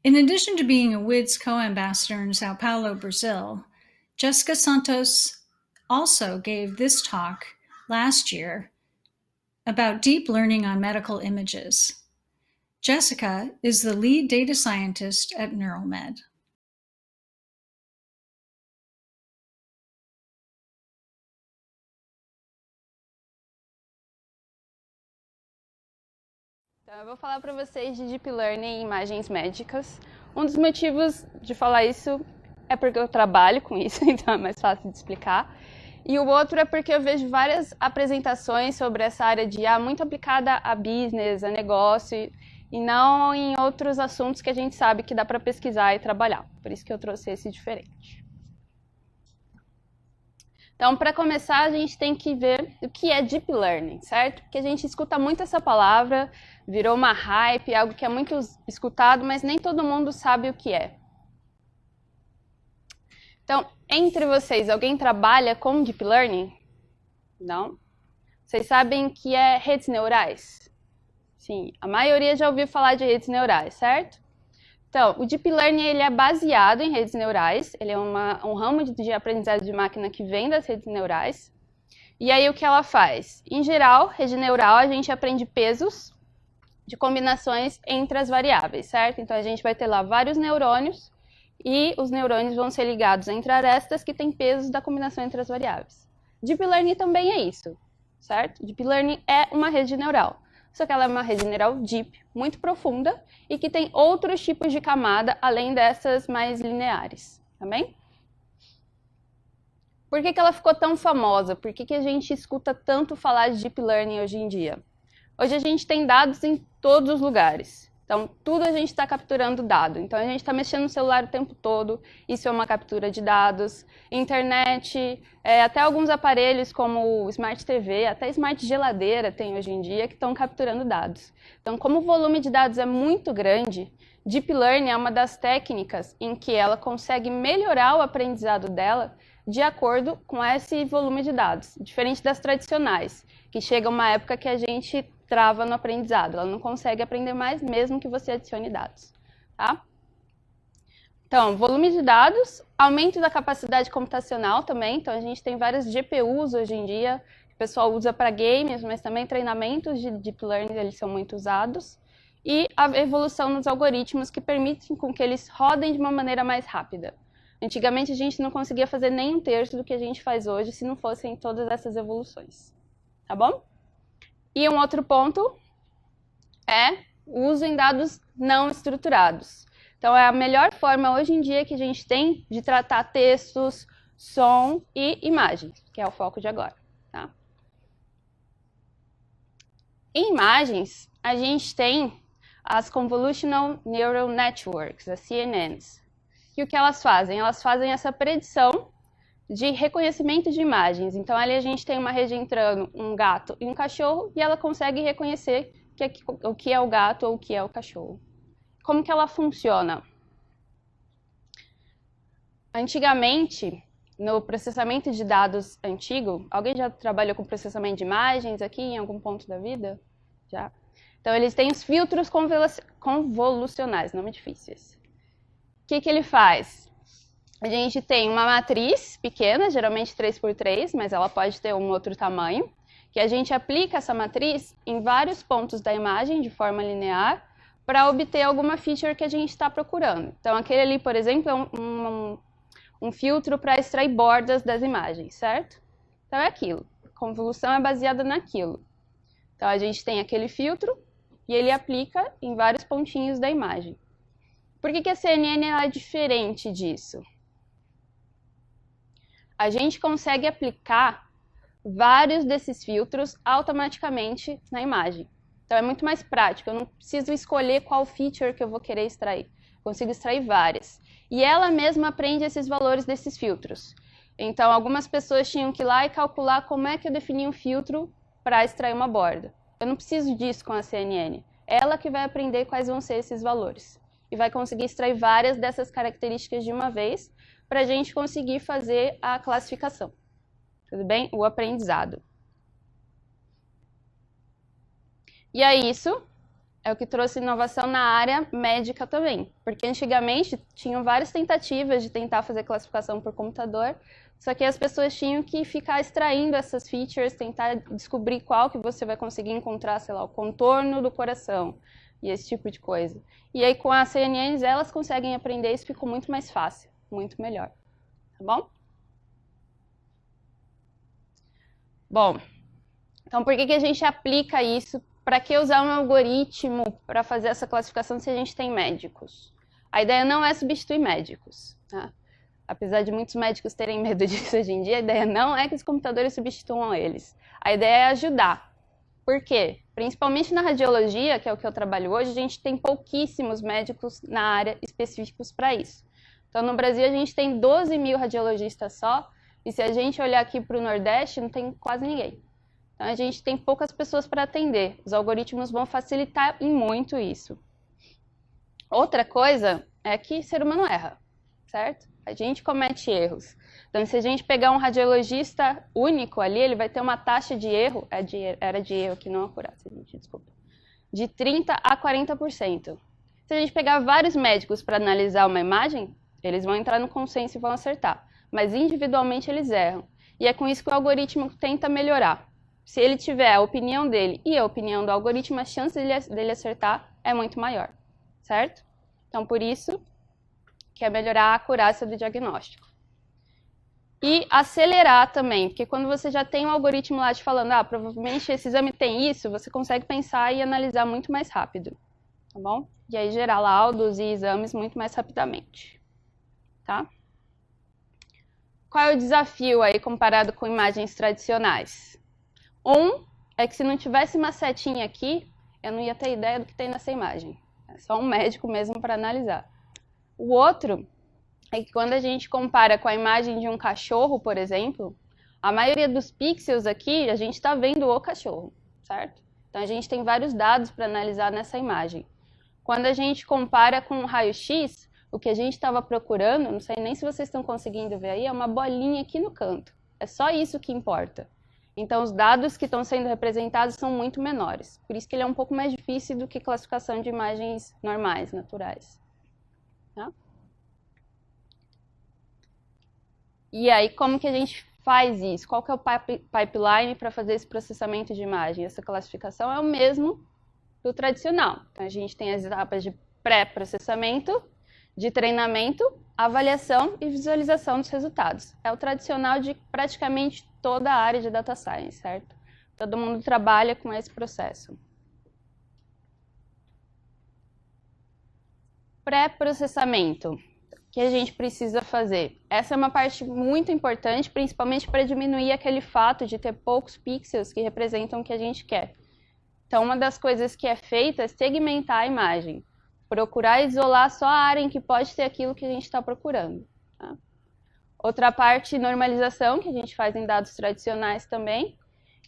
In addition to being a WIDS co-ambassador in Sao Paulo, Brazil, Jessica Santos also gave this talk last year about deep learning on medical images. Jessica is the lead data scientist at NeuralMed. Então, eu vou falar para vocês de Deep Learning em imagens médicas. Um dos motivos de falar isso é porque eu trabalho com isso, então é mais fácil de explicar. E o outro é porque eu vejo várias apresentações sobre essa área de IA muito aplicada a business, a negócio, e não em outros assuntos que a gente sabe que dá para pesquisar e trabalhar. Por isso que eu trouxe esse diferente. Então, para começar, a gente tem que ver o que é Deep Learning, certo? Porque a gente escuta muito essa palavra, virou uma hype, algo que é muito escutado, mas nem todo mundo sabe o que é. Então, entre vocês, alguém trabalha com Deep Learning? Não? Vocês sabem o que é redes neurais? Sim, a maioria já ouviu falar de redes neurais, certo? Então, o Deep Learning ele é baseado em redes neurais, ele é um ramo de aprendizado de máquina que vem das redes neurais. E aí o que ela faz? Em geral, rede neural a gente aprende pesos de combinações entre as variáveis, certo? Então a gente vai ter lá vários neurônios e os neurônios vão ser ligados entre arestas que têm pesos da combinação entre as variáveis. Deep Learning também é isso, certo? Deep Learning é uma rede neural. Só que ela é uma rede neural deep, muito profunda, e que tem outros tipos de camada, além dessas mais lineares, tá bem? Por que ela ficou tão famosa? Por que a gente escuta tanto falar de Deep Learning hoje em dia? Hoje a gente tem dados em todos os lugares. Então, tudo a gente está capturando dado. Então, a gente está mexendo no celular o tempo todo. Isso é uma captura de dados. Internet, até alguns aparelhos como o Smart TV, até Smart Geladeira tem hoje em dia, que estão capturando dados. Então, como o volume de dados é muito grande, Deep Learning é uma das técnicas em que ela consegue melhorar o aprendizado dela de acordo com esse volume de dados. Diferente das tradicionais, que chega uma época que a gente trava no aprendizado, ela não consegue aprender mais mesmo que você adicione dados, tá? Então, volume de dados, aumento da capacidade computacional também, então a gente tem várias GPUs hoje em dia, que o pessoal usa para games, mas também treinamentos de Deep Learning, eles são muito usados, e a evolução nos algoritmos que permitem com que eles rodem de uma maneira mais rápida. Antigamente a gente não conseguia fazer nem um terço do que a gente faz hoje se não fossem todas essas evoluções, tá bom? E um outro ponto é o uso em dados não estruturados. Então, é a melhor forma hoje em dia que a gente tem de tratar textos, som e imagens, que é o foco de agora. Tá? Em imagens, a gente tem as Convolutional Neural Networks, as CNNs. E o que elas fazem? Elas fazem essa predição de reconhecimento de imagens. Então, ali a gente tem uma rede entrando um gato e um cachorro e ela consegue reconhecer o que é o gato ou o que é o cachorro. Como que ela funciona? Antigamente, no processamento de dados antigo, alguém já trabalhou com processamento de imagens aqui em algum ponto da vida? Já? Então, eles têm os filtros convolucionais, nome difíceis. O que ele faz? A gente tem uma matriz pequena, geralmente 3x3, mas ela pode ter um outro tamanho, que a gente aplica essa matriz em vários pontos da imagem de forma linear para obter alguma feature que a gente está procurando. Então, aquele ali, por exemplo, é um filtro para extrair bordas das imagens, certo? Então, é aquilo. A convolução é baseada naquilo. Então, a gente tem aquele filtro e ele aplica em vários pontinhos da imagem. Por que a CNN é diferente disso? A gente consegue aplicar vários desses filtros automaticamente na imagem. Então é muito mais prático, eu não preciso escolher qual feature que eu vou querer extrair. Eu consigo extrair várias. E ela mesma aprende esses valores desses filtros. Então algumas pessoas tinham que ir lá e calcular como é que eu defini um filtro para extrair uma borda. Eu não preciso disso com a CNN. Ela que vai aprender quais vão ser esses valores. E vai conseguir extrair várias dessas características de uma vez, para a gente conseguir fazer a classificação. Tudo bem? O aprendizado. E é isso é o que trouxe inovação na área médica também. Porque antigamente tinham várias tentativas de tentar fazer classificação por computador, só que as pessoas tinham que ficar extraindo essas features, tentar descobrir qual que você vai conseguir encontrar, sei lá, o contorno do coração e esse tipo de coisa. E aí com as CNNs elas conseguem aprender, isso ficou muito mais fácil, muito melhor. Tá bom? Bom, então por que a gente aplica isso? Para que usar um algoritmo para fazer essa classificação se a gente tem médicos? A ideia não é substituir médicos, tá? Apesar de muitos médicos terem medo disso hoje em dia, a ideia não é que os computadores substituam eles. A ideia é ajudar. Por quê? Principalmente na radiologia, que é o que eu trabalho hoje, a gente tem pouquíssimos médicos na área específicos para isso. Então, no Brasil, a gente tem 12 mil radiologistas só, e se a gente olhar aqui para o Nordeste, não tem quase ninguém. Então, a gente tem poucas pessoas para atender. Os algoritmos vão facilitar em muito isso. Outra coisa é que ser humano erra, certo? A gente comete erros. Então, se a gente pegar um radiologista único ali, ele vai ter uma taxa de erro, era de erro aqui, não acurácia, gente, desculpa, de 30% a 40%. Se a gente pegar vários médicos para analisar uma imagem, eles vão entrar no consenso e vão acertar. Mas individualmente eles erram. E é com isso que o algoritmo tenta melhorar. Se ele tiver a opinião dele e a opinião do algoritmo, a chance dele acertar é muito maior, certo? Então, por isso que é melhorar a acurácia do diagnóstico. E acelerar também, porque quando você já tem um algoritmo lá te falando, provavelmente esse exame tem isso, você consegue pensar e analisar muito mais rápido, tá bom? E aí gerar laudos e exames muito mais rapidamente, tá? Qual é o desafio aí comparado com imagens tradicionais? Um é que se não tivesse uma setinha aqui, eu não ia ter ideia do que tem nessa imagem. É só um médico mesmo para analisar. O outro é que quando a gente compara com a imagem de um cachorro, por exemplo, a maioria dos pixels aqui, a gente está vendo o cachorro, certo? Então a gente tem vários dados para analisar nessa imagem. Quando a gente compara com o raio-x, o que a gente estava procurando, não sei nem se vocês estão conseguindo ver aí, é uma bolinha aqui no canto. É só isso que importa. Então os dados que estão sendo representados são muito menores. Por isso que ele é um pouco mais difícil do que classificação de imagens normais, naturais. Tá? E aí, como que a gente faz isso? Qual que é o pipeline para fazer esse processamento de imagem? Essa classificação é o mesmo do tradicional. Então, a gente tem as etapas de pré-processamento, de treinamento, avaliação e visualização dos resultados. É o tradicional de praticamente toda a área de data science, certo? Todo mundo trabalha com esse processo. Pré-processamento. O que a gente precisa fazer? Essa é uma parte muito importante, principalmente para diminuir aquele fato de ter poucos pixels que representam o que a gente quer. Então, uma das coisas que é feita é segmentar a imagem. Procurar isolar só a área em que pode ter aquilo que a gente está procurando. Tá? Outra parte, normalização, que a gente faz em dados tradicionais também.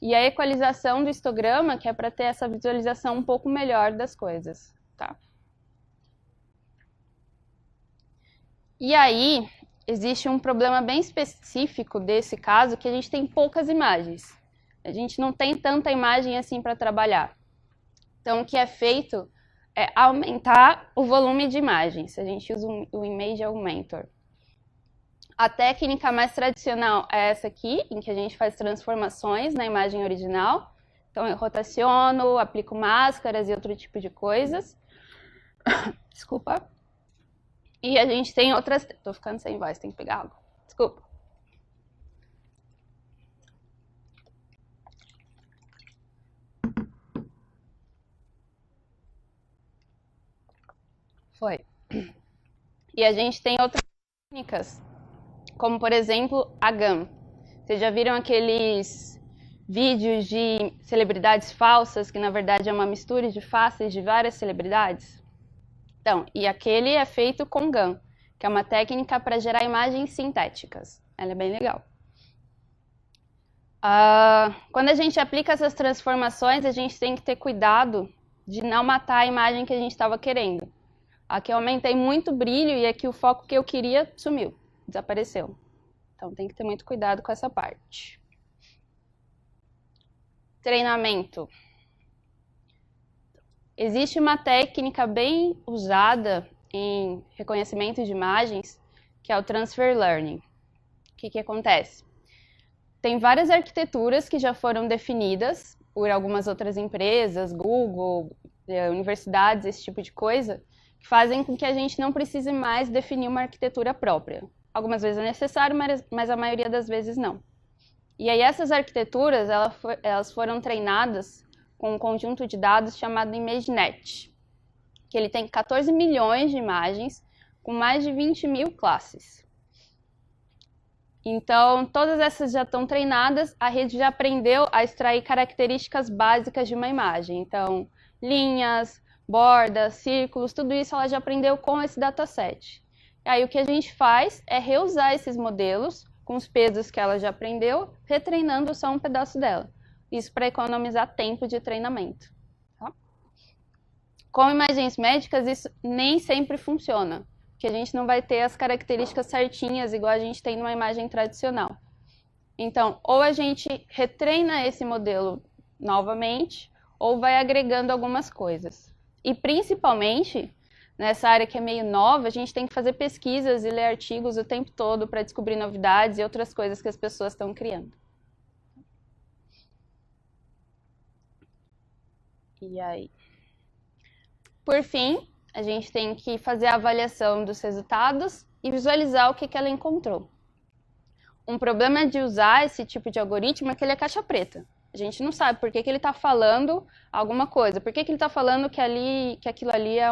E a equalização do histograma, que é para ter essa visualização um pouco melhor das coisas. Tá? E aí, existe um problema bem específico desse caso, que a gente tem poucas imagens. A gente não tem tanta imagem assim para trabalhar. Então, o que é feito é aumentar o volume de imagens. A gente usa o Image Augmentor. A técnica mais tradicional é essa aqui, em que a gente faz transformações na imagem original. Então, eu rotaciono, aplico máscaras e outro tipo de coisas. Desculpa. E a gente tem outras... Tô ficando sem voz, tem que pegar água. Desculpa. Foi. E a gente tem outras técnicas, como por exemplo a GAN. Vocês já viram aqueles vídeos de celebridades falsas, que na verdade é uma mistura de faces de várias celebridades? Então, e aquele é feito com GAN, que é uma técnica para gerar imagens sintéticas. Ela é bem legal. Quando a gente aplica essas transformações, a gente tem que ter cuidado de não matar a imagem que a gente estava querendo. Aqui eu aumentei muito o brilho e aqui o foco que eu queria sumiu, desapareceu. Então tem que ter muito cuidado com essa parte. Treinamento. Existe uma técnica bem usada em reconhecimento de imagens, que é o Transfer Learning. O que acontece? Tem várias arquiteturas que já foram definidas por algumas outras empresas, Google, universidades, esse tipo de coisa, que fazem com que a gente não precise mais definir uma arquitetura própria. Algumas vezes é necessário, mas a maioria das vezes não. E aí essas arquiteturas, elas foram treinadas com um conjunto de dados chamado ImageNet, que ele tem 14 milhões de imagens com mais de 20 mil classes. Então, todas essas já estão treinadas, a rede já aprendeu a extrair características básicas de uma imagem. Então, linhas, bordas, círculos, tudo isso ela já aprendeu com esse dataset. E aí o que a gente faz é reusar esses modelos com os pesos que ela já aprendeu, retreinando só um pedaço dela. Isso para economizar tempo de treinamento. Tá? Com imagens médicas, isso nem sempre funciona, porque a gente não vai ter as características certinhas, igual a gente tem numa imagem tradicional. Então, ou a gente retreina esse modelo novamente, ou vai agregando algumas coisas. E, principalmente, nessa área que é meio nova, a gente tem que fazer pesquisas e ler artigos o tempo todo para descobrir novidades e outras coisas que as pessoas estão criando. E aí? Por fim, a gente tem que fazer a avaliação dos resultados e visualizar o que ela encontrou. Um problema de usar esse tipo de algoritmo é que ele é caixa preta. A gente não sabe por que ele está falando alguma coisa. Por que ele está falando que aquilo ali é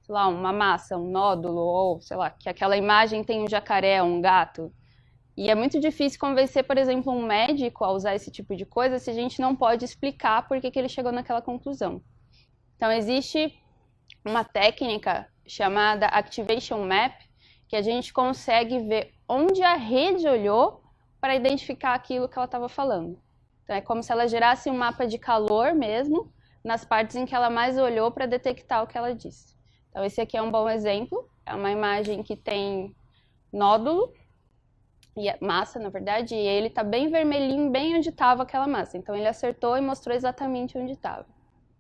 sei lá, uma massa, um nódulo, ou sei lá, que aquela imagem tem um jacaré, um gato. E é muito difícil convencer, por exemplo, um médico a usar esse tipo de coisa se a gente não pode explicar por que ele chegou naquela conclusão. Então, existe uma técnica chamada Activation Map, que a gente consegue ver onde a rede olhou para identificar aquilo que ela estava falando. Então, é como se ela gerasse um mapa de calor mesmo, nas partes em que ela mais olhou para detectar o que ela disse. Então, esse aqui é um bom exemplo. É uma imagem que tem nódulo, e massa, na verdade, e ele está bem vermelhinho, bem onde estava aquela massa. Então, ele acertou e mostrou exatamente onde estava.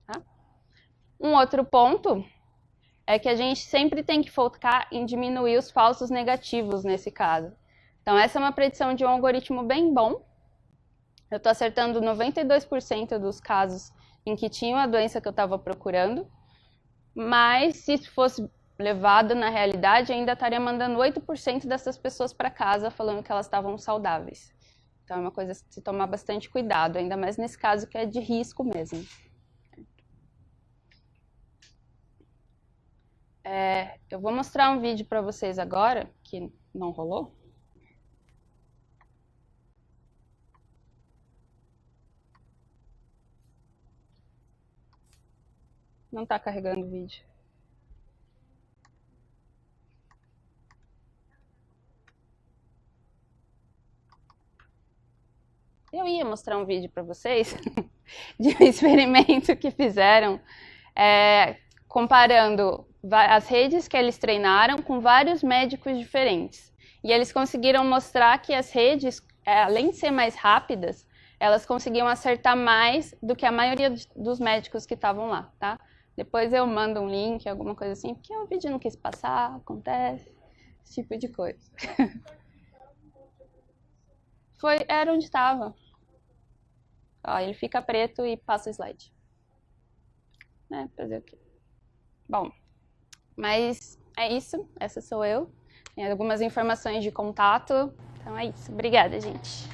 Tá? Um outro ponto é que a gente sempre tem que focar em diminuir os falsos negativos nesse caso. Então, essa é uma predição de um algoritmo bem bom. Eu estou acertando 92% dos casos em que tinha a doença que eu estava procurando, mas se fosse levado na realidade, ainda estaria mandando 8% dessas pessoas para casa falando que elas estavam saudáveis. Então, é uma coisa de se tomar bastante cuidado, ainda mais nesse caso que é de risco mesmo. Eu vou mostrar um vídeo para vocês agora, que não rolou. Não está carregando o vídeo. Eu ia mostrar um vídeo para vocês de um experimento que fizeram comparando as redes que eles treinaram com vários médicos diferentes. E eles conseguiram mostrar que as redes, além de ser mais rápidas, elas conseguiam acertar mais do que a maioria dos médicos que estavam lá, tá? Depois eu mando um link, alguma coisa assim, porque o vídeo não quis passar, acontece, esse tipo de coisa. Era onde estava. Ó, ele fica preto e passa o slide. Fazer o quê? Bom, mas é isso. Essa sou eu. Tem algumas informações de contato. Então é isso. Obrigada, gente.